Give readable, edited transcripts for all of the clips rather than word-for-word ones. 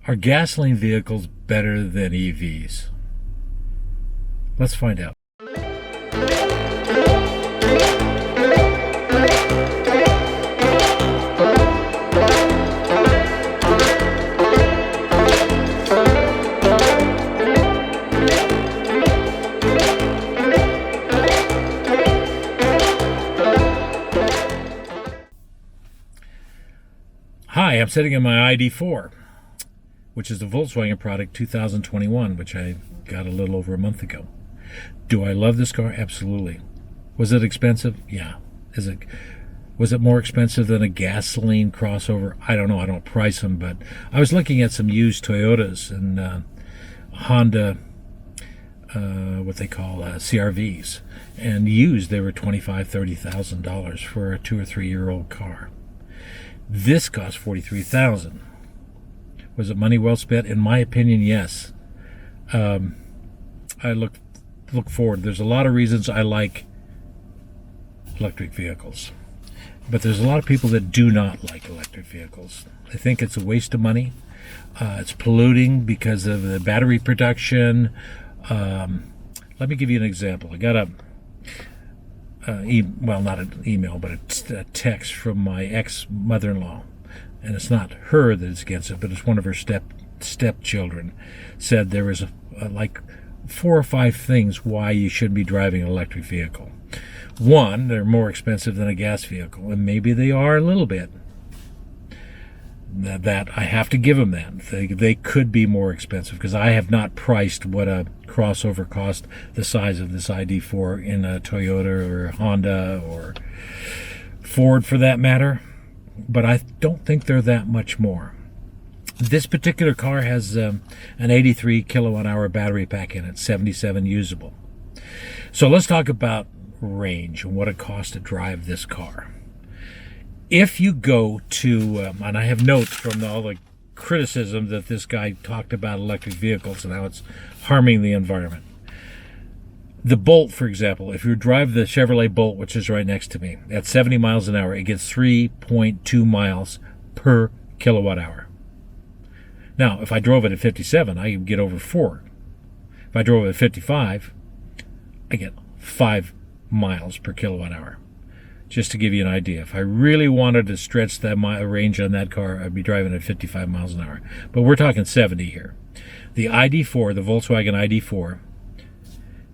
Are gasoline vehicles better than EVs? Let's find out. Hi, I'm sitting in my ID4, which is the Volkswagen product 2021, which I got a little over a month ago. Do I love this car? Absolutely. Was it expensive? Yeah. Was it more expensive than a gasoline crossover? I don't know. I don't price them, but I was looking at some used Toyotas and Honda, what they call CRVs, and used they were $25,000, $30,000 for a 2 or 3 year old car. This cost $43,000. Was it money well spent? In my opinion, yes. I look forward. There's a lot of reasons I like electric vehicles, but there's a lot of people that do not like electric vehicles. They think it's a waste of money. It's polluting because of the battery production. Let me give you an example. I got not an email, but a text from my ex-mother-in-law, and it's not her that is against it, but it's one of her stepchildren. Said there was like 4 or 5 things why you shouldn't be driving an electric vehicle. One, they're more expensive than a gas vehicle, and maybe they are a little bit. That I have to give them that. They could be more expensive because I have not priced what a crossover cost the size of this ID4 in a Toyota or Honda or Ford for that matter, but I don't think they're that much more. This particular car has an 83 kilowatt hour battery pack in it, 77 usable. So let's talk about range and what it costs to drive this car. If you go to, and I have notes from all the criticism that this guy talked about electric vehicles and how it's harming the environment. The Bolt, for example, if you drive the Chevrolet Bolt, which is right next to me, at 70 miles an hour, it gets 3.2 miles per kilowatt hour. Now, if I drove it at 57, I get over 4. If I drove it at 55, I get 5 miles per kilowatt hour. Just to give you an idea, if I really wanted to stretch that range on that car, I'd be driving at 55 miles an hour. But we're talking 70 here. The ID4, the Volkswagen ID4,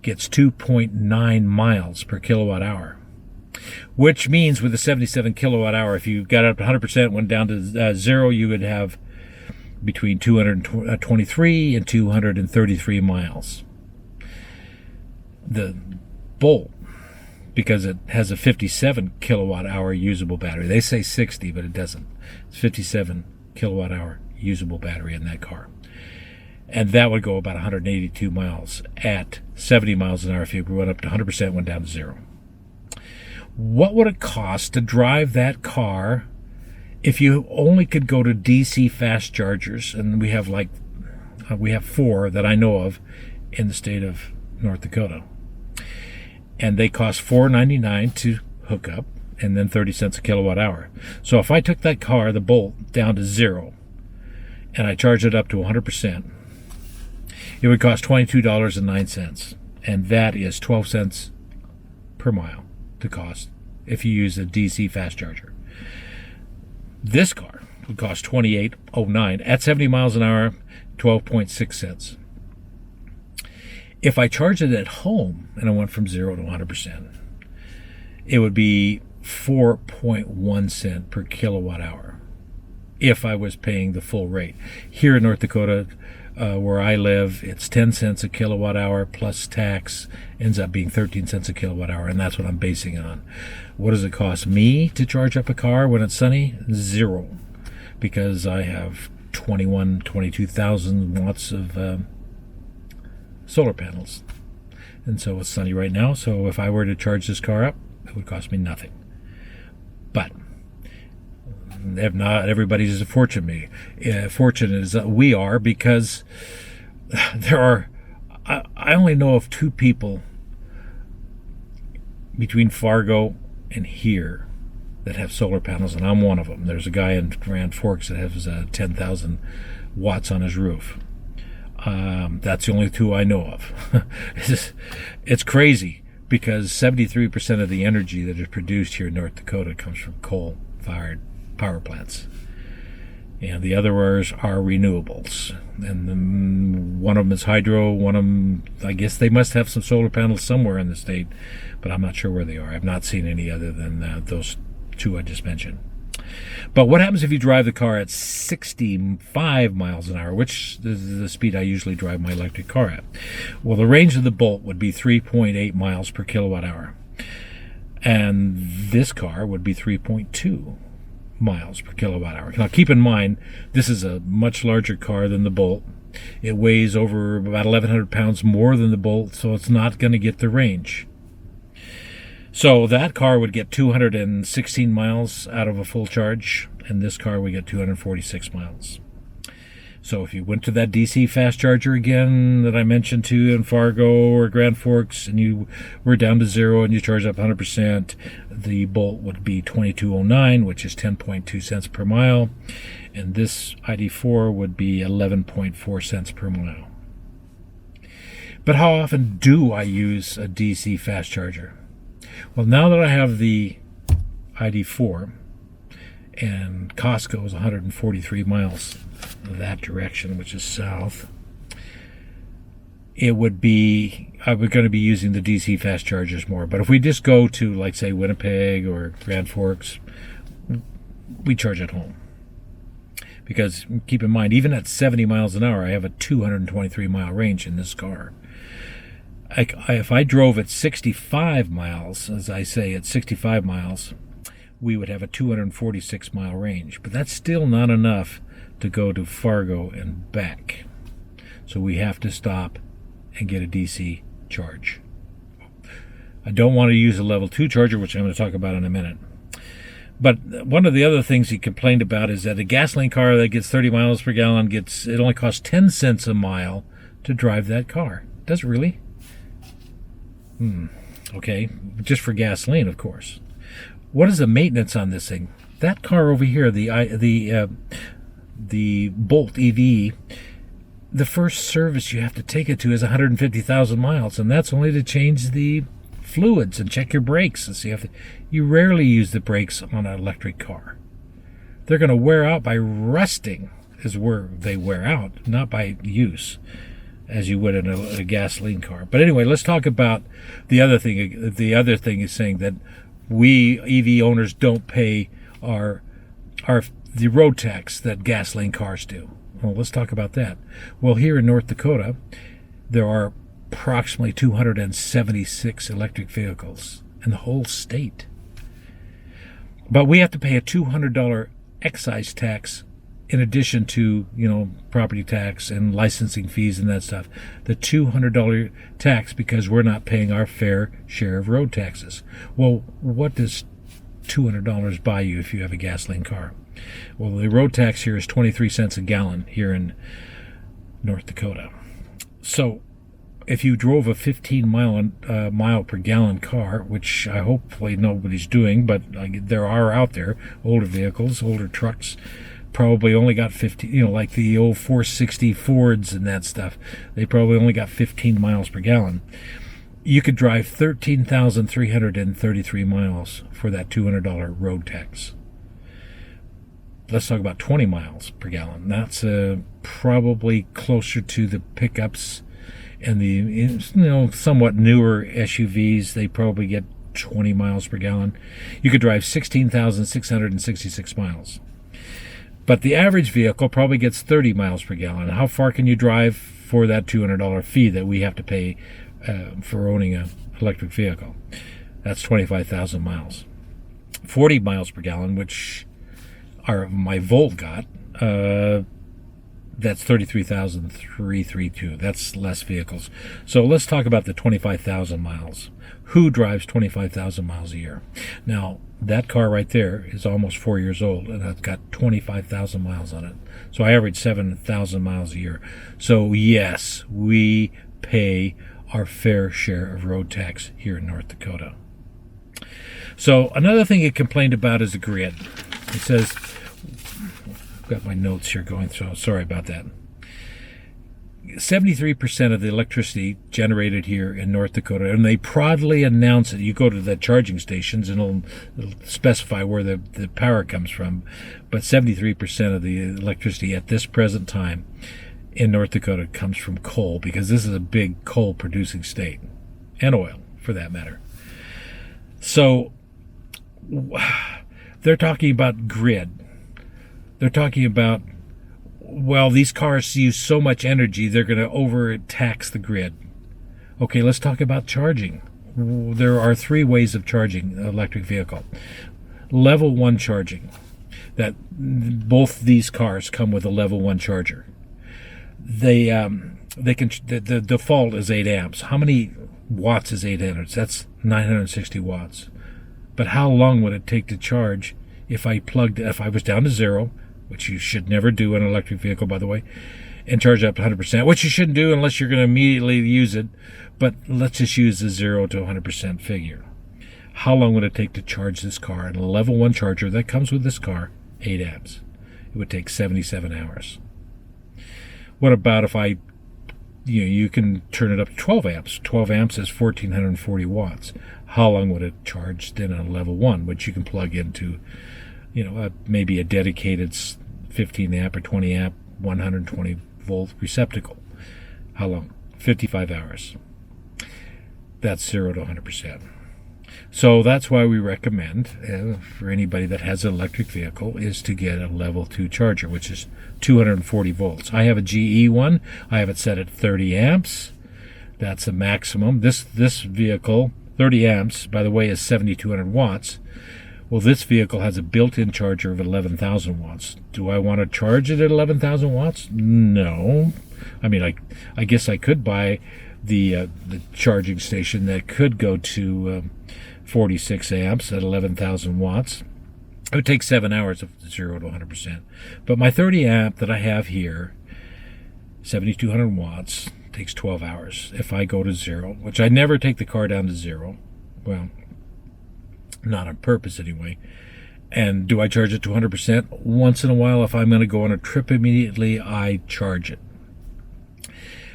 gets 2.9 miles per kilowatt hour, which means with a 77 kilowatt hour, if you got up to 100%, went down to 0, you would have between 223 and 233 miles. The Bolt, because it has a 57 kilowatt hour usable battery. They say 60, but it doesn't. It's 57 kilowatt hour usable battery in that car. And that would go about 182 miles at 70 miles an hour if you went up to 100%, went down to 0. What would it cost to drive that car if you only could go to DC fast chargers? And we have 4 that I know of in the state of North Dakota. And they cost $4.99 to hook up, and then 30 cents a kilowatt hour. So if I took that car, the Bolt, down to 0, and I charged it up to 100%, it would cost $22.09, and that is 12 cents per mile to cost if you use a DC fast charger. This car would cost $28.09 at 70 miles an hour, 12.6 cents. If I charged it at home and I went from 0 to 100%, it would be 4.1 cents per kilowatt hour if I was paying the full rate. Here in North Dakota, where I live, it's 10 cents a kilowatt hour plus tax, ends up being 13 cents a kilowatt hour, and that's what I'm basing it on. What does it cost me to charge up a car when it's sunny? 0, because I have 22,000 watts of solar panels, and so it's sunny right now. So if I were to charge this car up, it would cost me nothing. But if not, everybody's as fortunate as we are, because there are, I only know of 2 people between Fargo and here that have solar panels, and I'm one of them. There's a guy in Grand Forks that has 10,000 watts on his roof. That's the only two I know of. It's crazy because 73% of the energy that is produced here in North Dakota comes from coal-fired power plants. And the others are renewables. And one of them is hydro, one of them, I guess they must have some solar panels somewhere in the state, but I'm not sure where they are. I've not seen any other than those two I just mentioned. But what happens if you drive the car at 65 miles an hour, which is the speed I usually drive my electric car at? Well, the range of the Bolt would be 3.8 miles per kilowatt hour. And this car would be 3.2 miles per kilowatt hour. Now keep in mind, this is a much larger car than the Bolt. It weighs over about 1,100 pounds more than the Bolt, so it's not going to get the range. So that car would get 216 miles out of a full charge, and this car would get 246 miles. So if you went to that DC fast charger again that I mentioned to you in Fargo or Grand Forks, and you were down to zero and you charge up 100%, the Bolt would be $22.09, which is 10.2 cents per mile, and this ID4 would be 11.4 cents per mile. But how often do I use a DC fast charger? Well, now that I have the ID4, and Costco is 143 miles that direction, which is south, I would going to be using the DC fast chargers more. But if we just go to, like, say, Winnipeg or Grand Forks, we charge at home. Because keep in mind, even at 70 miles an hour, I have a 223 mile range in this car. If I drove at 65 miles, as I say, at 65 miles, we would have a 246 mile range. But that's still not enough to go to Fargo and back. So we have to stop and get a DC charge. I don't want to use a level 2 charger, which I'm going to talk about in a minute. But one of the other things he complained about is that a gasoline car that gets 30 miles per gallon it only costs 10 cents a mile to drive that car. Does it really? Okay, just for gasoline, of course. What is the maintenance on this thing? That car over here, the Bolt EV, the first service you have to take it to is 150,000 miles, and that's only to change the fluids and check your brakes and see if you rarely use the brakes on an electric car. They're going to wear out by rusting, is where they wear out, not by use, as you would in a gasoline car. But anyway, let's talk about the other thing. The other thing is saying that we EV owners don't pay the road tax that gasoline cars do. Well, let's talk about that. Well, here in North Dakota, there are approximately 276 electric vehicles in the whole state. But we have to pay a $200 excise tax in addition to, property tax and licensing fees and that stuff. The $200 tax because we're not paying our fair share of road taxes. Well, what does $200 buy you if you have a gasoline car? Well, the road tax here is 23 cents a gallon here in North Dakota. So if you drove a 15 mile per gallon car, which I hopefully nobody's doing, but there are out there, older vehicles, older trucks, probably only got 15, like the old 460 Fords and that stuff, they probably only got 15 miles per gallon. You could drive 13,333 miles for that $200 road tax. Let's talk about 20 miles per gallon. That's probably closer to the pickups and the somewhat newer SUVs. They probably get 20 miles per gallon. You could drive 16,666 miles. But the average vehicle probably gets 30 miles per gallon. How far can you drive for that $200 fee that we have to pay for owning an electric vehicle? That's 25,000 miles. 40 miles per gallon, which my Volt got, that's 33,332. That's less vehicles. So let's talk about the 25,000 miles. Who drives 25,000 miles a year? Now, that car right there is almost 4 years old, and it's got 25,000 miles on it. So I average 7,000 miles a year. So yes, we pay our fair share of road tax here in North Dakota. So another thing he complained about is the grid. He says, got my notes here going, so sorry about that. 73% of the electricity generated here in North Dakota, and they proudly announce it. You go to the charging stations and it'll specify where the power comes from, but 73% of the electricity at this present time in North Dakota comes from coal, because this is a big coal producing state, and oil for that matter. So they're talking about grid. They're talking about, well, these cars use so much energy, they're going to overtax the grid. Okay, let's talk about charging. There are 3 ways of charging an electric vehicle. Level 1 charging. That both these cars come with a level 1 charger. They can, the default is 8 amps. How many watts is 800? That's 960 watts. But how long would it take to charge if I was down to 0, which you should never do in an electric vehicle, by the way, and charge up to 100%, which you shouldn't do unless you're going to immediately use it, but let's just use the 0 to 100% figure. How long would it take to charge this car? And a level 1 charger that comes with this car, 8 amps. It would take 77 hours. What about if you can turn it up to 12 amps. 12 amps is 1,440 watts. How long would it charge then on level 1, which you can plug into, maybe a dedicated 15 amp or 20 amp, 120 volt receptacle? How long? 55 hours. That's 0 to 100%. So that's why we recommend, for anybody that has an electric vehicle, is to get a level 2 charger, which is 240 volts. I have a GE one. I have it set at 30 amps. That's a maximum. This vehicle, 30 amps, by the way, is 7,200 watts. Well, this vehicle has a built-in charger of 11,000 watts. Do I want to charge it at 11,000 watts? No. I mean, I guess I could buy the charging station that could go to 46 amps at 11,000 watts. It would take 7 hours of 0 to 100%. But my 30 amp that I have here, 7,200 watts, takes 12 hours if I go to 0, which I never take the car down to 0. Well, not on purpose anyway. And do I charge it to 100%? Once in a while, if I'm going to go on a trip immediately, I charge it.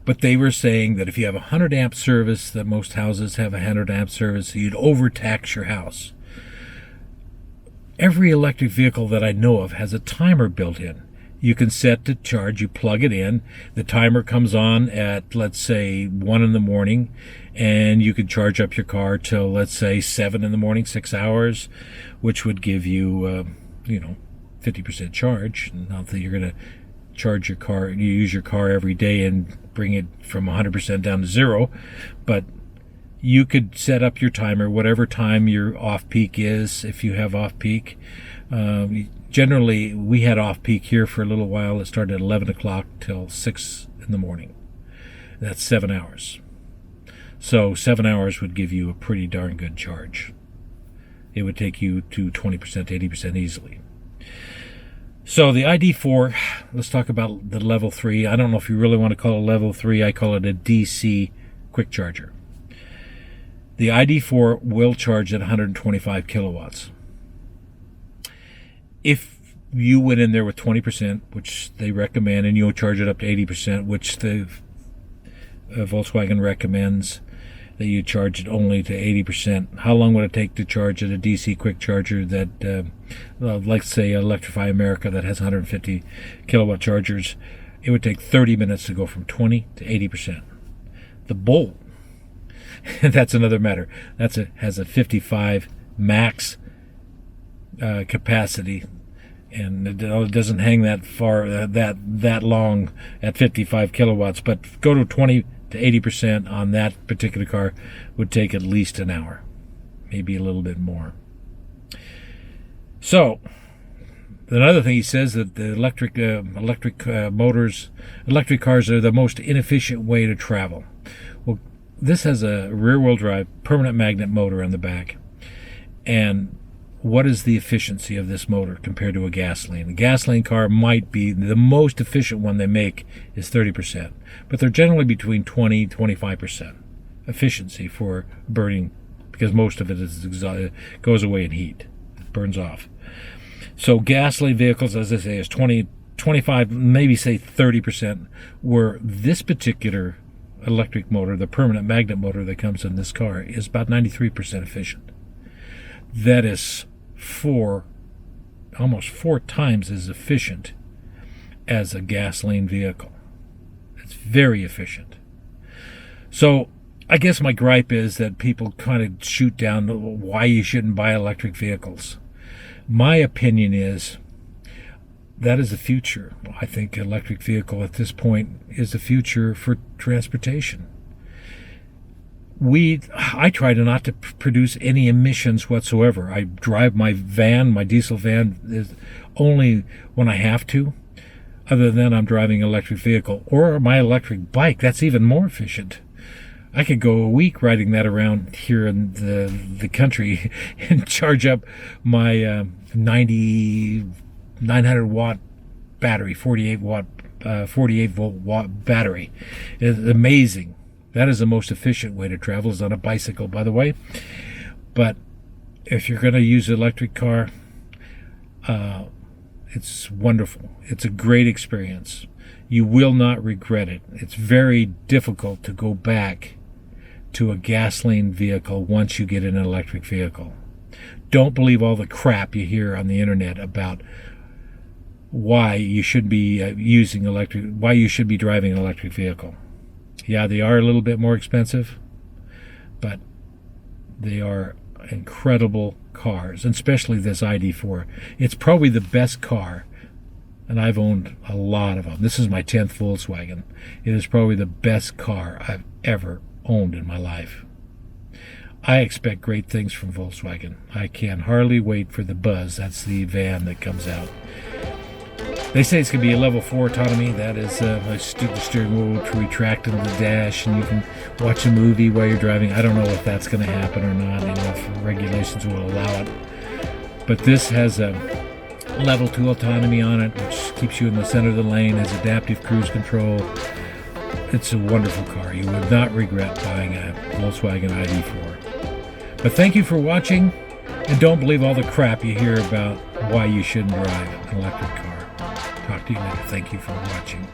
But they were saying that if you have a 100 amp service, that most houses have a 100 amp service, you'd overtax your house. Every electric vehicle that I know of has a timer built in. You can set to charge, you plug it in, the timer comes on at, let's say, 1 in the morning, and you can charge up your car till, let's say, 7 in the morning, 6 hours, which would give you, 50% charge. Not that you're going to charge your car, you use your car every day and bring it from 100% down to 0, but you could set up your timer whatever time your off-peak is, if you have off-peak. Generally, we had off-peak here for a little while. It started at 11 o'clock till 6 in the morning. That's 7 hours. So 7 hours would give you a pretty darn good charge. It would take you to 20%, 80% easily. So the ID4, let's talk about the level 3. I don't know if you really want to call it level 3. I call it a DC quick charger. The ID4 will charge at 125 kilowatts. If you went in there with 20%, which they recommend, and you'll charge it up to 80%, which the Volkswagen recommends that you charge it only to 80%. How long would it take to charge at a DC quick charger that, like say Electrify America that has 150 kilowatt chargers? It would take 30 minutes to go from 20 to 80%. The Bolt, that's another matter. Has a 55 max capacity, and it doesn't hang that far, that long at 55 kilowatts. But go to 20 to 80% on that particular car would take at least an hour, maybe a little bit more. So another thing he says that the electric cars are the most inefficient way to travel. Well, this has a rear-wheel drive permanent magnet motor on the back, and what is the efficiency of this motor compared to a gasoline? A gasoline car might be the most efficient one they make is 30%, but they're generally between 20 to 25% efficiency for burning, because most of it goes away in heat. It burns off. So gasoline vehicles, as I say, is 20 25, maybe say 30%, where this particular electric motor, the permanent magnet motor that comes in this car, is about 93% efficient. That is almost four times as efficient as a gasoline vehicle. It's very efficient. So I guess my gripe is that people kind of shoot down why you shouldn't buy electric vehicles. My opinion is that is the future. I think electric vehicle at this point is the future for transportation. I try to not to produce any emissions whatsoever. I drive my van, my diesel van, is only when I have to. Other than I'm driving an electric vehicle or my electric bike. That's even more efficient. I could go a week riding that around here in the country and charge up my 900 watt battery, 48 volt watt battery. It's amazing. That is the most efficient way to travel, is on a bicycle, by the way. But if you're going to use an electric car, it's wonderful. It's a great experience. You will not regret it. It's very difficult to go back to a gasoline vehicle once you get in an electric vehicle. Don't believe all the crap you hear on the internet about why you should be why you should be driving an electric vehicle. Yeah, they are a little bit more expensive, but they are incredible cars, and especially this ID4. It's probably the best car, and I've owned a lot of them. This is my 10th Volkswagen. It is probably the best car I've ever owned in my life. I expect great things from Volkswagen. I can hardly wait for the Buzz. That's the van that comes out. They say it's going to be a level 4 autonomy. That is the steering wheel to retract into the dash, and you can watch a movie while you're driving. I don't know if that's going to happen or not, if regulations will allow it. But this has a level 2 autonomy on it, which keeps you in the center of the lane, has adaptive cruise control. It's a wonderful car. You would not regret buying a Volkswagen ID4. But thank you for watching, and don't believe all the crap you hear about why you shouldn't drive an electric car. Talk to you later. Thank you for watching.